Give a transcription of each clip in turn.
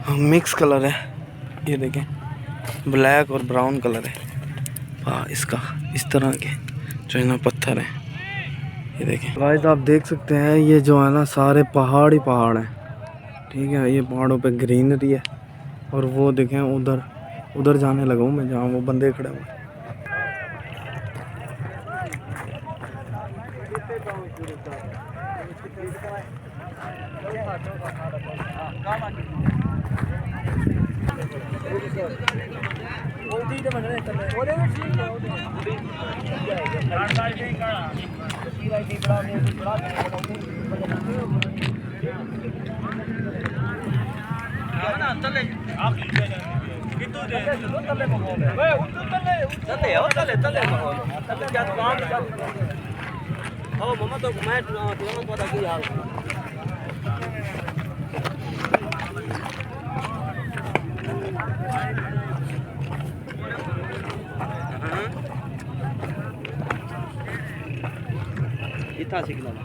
Mix colour है, ये देखें ब्लैक और ब्राउन कलर है। इसका इस तरह के जो है ना पत्थर हैं, ये देखें गाइस आप देख सकते हैं। ये जो है ना सारे पहाड़ ही पहाड़ हैं, ठीक है। ये पहाड़ों पे ग्रीनरी है और वो देखें उधर उधर जाने लगा हूँ मैं, जहाँ वो बंदे खड़े हुए। इतना सिग्नल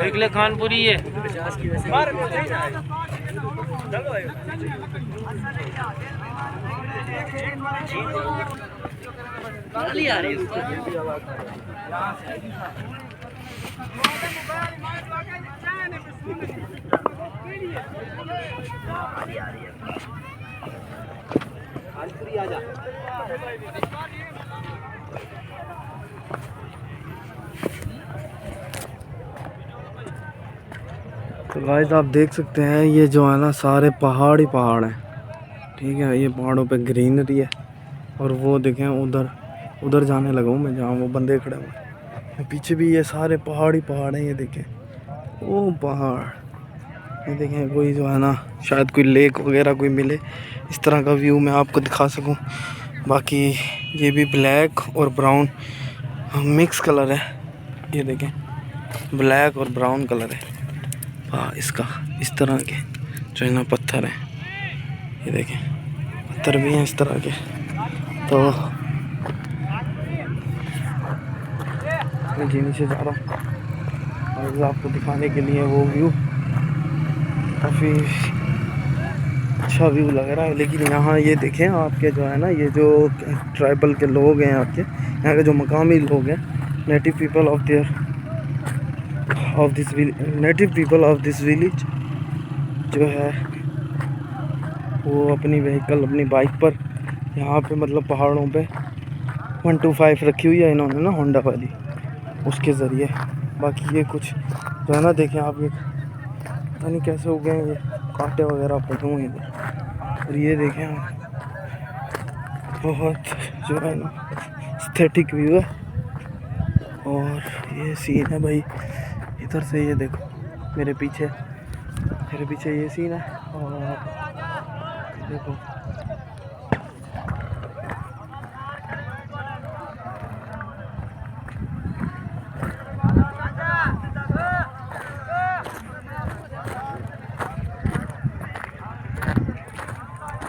निकले खानपुरी है। तो गाइस आप देख सकते हैं। ये जो है ना सारे पहाड़ ही पहाड़ हैं, ठीक है। ये पहाड़ों पे ग्रीनरी है और वो देखें उधर उधर जाने लगा हूँ मैं, जहाँ वो बंदे खड़े हुए। पीछे भी ये सारे पहाड़ ही पहाड़ हैं, ये देखें वो पहाड़। ये देखें कोई जो है ना शायद कोई लेक वगैरह कोई मिले, इस तरह का व्यू मैं आपको दिखा सकूं। बाकी ये भी ब्लैक और ब्राउन मिक्स कलर है, ये देखें ब्लैक और ब्राउन कलर है। इसका इस तरह के जो है ना पत्थर हैं, ये देखें पत्थर भी हैं इस तरह के। तो मैं जी नीचे जा रहा हूँ और आपको दिखाने के लिए वो व्यू। काफ़ी अच्छा व्यू लग रहा है। लेकिन यहाँ ये देखें आपके जो है ना, ये जो ट्राइबल के लोग हैं आपके यहाँ के जो मकामी लोग हैं, native people of this village जो है वो अपनी व्हीकल अपनी बाइक पर यहाँ पे मतलब पहाड़ों पे 125 रखी हुई है इन्होंने ना, होंडा वाली, उसके ज़रिए। बाकी ये कुछ जो है ना देखें आप, ये पता नहीं कैसे हो गए ये कांटे वगैरह पड़े हुए हैं। और ये देखें बहुत जो है ना एस्थेटिक व्यू है। और ये सीन है भाई इधर से, ये देखो मेरे पीछे ये सीन है। और देखो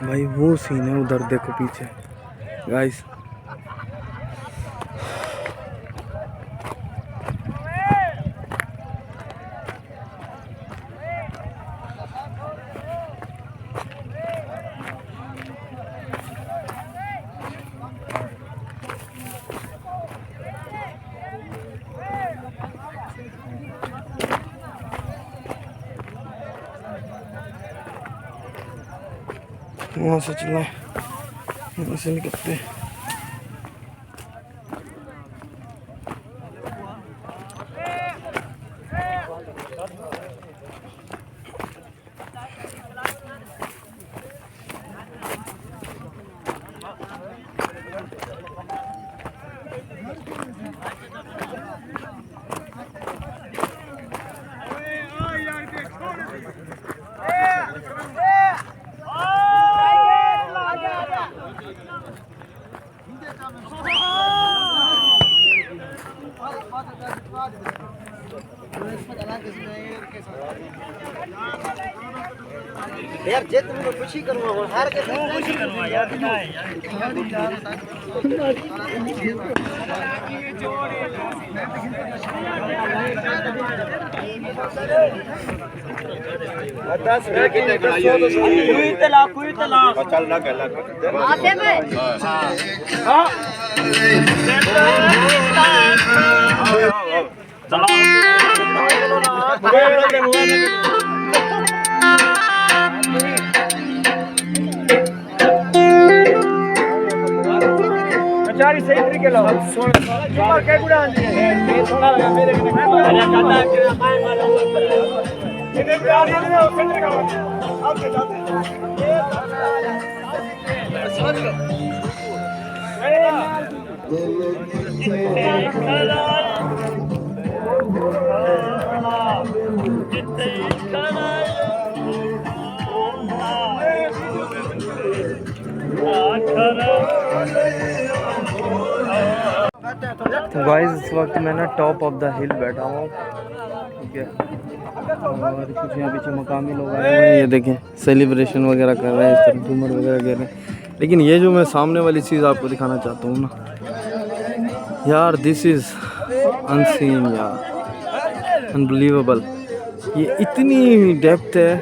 भाई वो सीन है उधर, देखो पीछे गाइस। वहाँ से चलाए, वहाँ से निकलते हैं। यार जे तुम तो खुशी करूंगा हार के खुशी करूंगा यार चल ना गला आते में हां चारी सही तरीके लो सुपर के गुड़ा आंदी है थोड़ा लगा मेरे अरे काटा के माय मारो इधर पे आ रहे हो सेंटर का आप के जाते गाइस इस वक्त मैं ना टॉप ऑफ द हिल बैठा हूँ, ठीक है। और कुछ यहाँ पीछे मकामी लोग आए हुए हैं, ये देखें सेलिब्रेशन वगैरह कर रहे हैं, इस तरह झूमर वगैरह कर रहे हैं। लेकिन ये जो मैं सामने वाली चीज़ आपको दिखाना चाहता हूँ ना यार, दिस इज़ अनसीन यार, अनबिलीवेबल। ये इतनी डेप्थ है,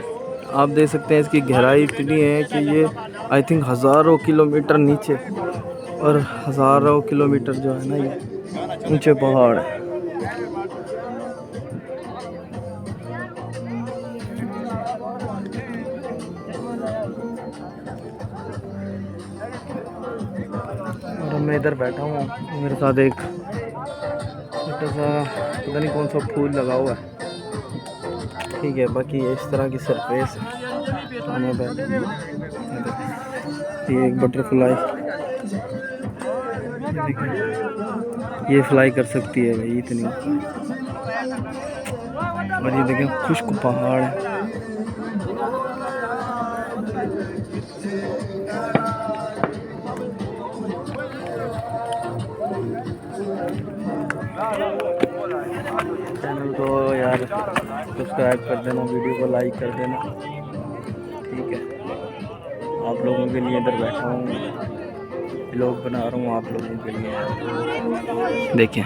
आप देख सकते हैं इसकी गहराई इतनी है कि ये आई थिंक हज़ारों किलोमीटर नीचे और हज़ारों किलोमीटर जो है ना ये ऊंचे पहाड़ है। और मैं इधर बैठा हूँ, मेरे साथ एक छोटा सा पता नहीं कौन सा फूल लगा हुआ है, ठीक है। बाकी इस तरह की सरफेस ये एक बटरफ्लाई, ये फ्लाई कर सकती है भाई इतनी। और ये देखें खुश्क पहाड़ है। चैनल को यार सब्सक्राइब कर देना, वीडियो को लाइक कर देना, ठीक है। आप लोगों के लिए इधर बैठा हूँ, व्लॉग बना रहा हूँ आप लोगों के लिए, देखें।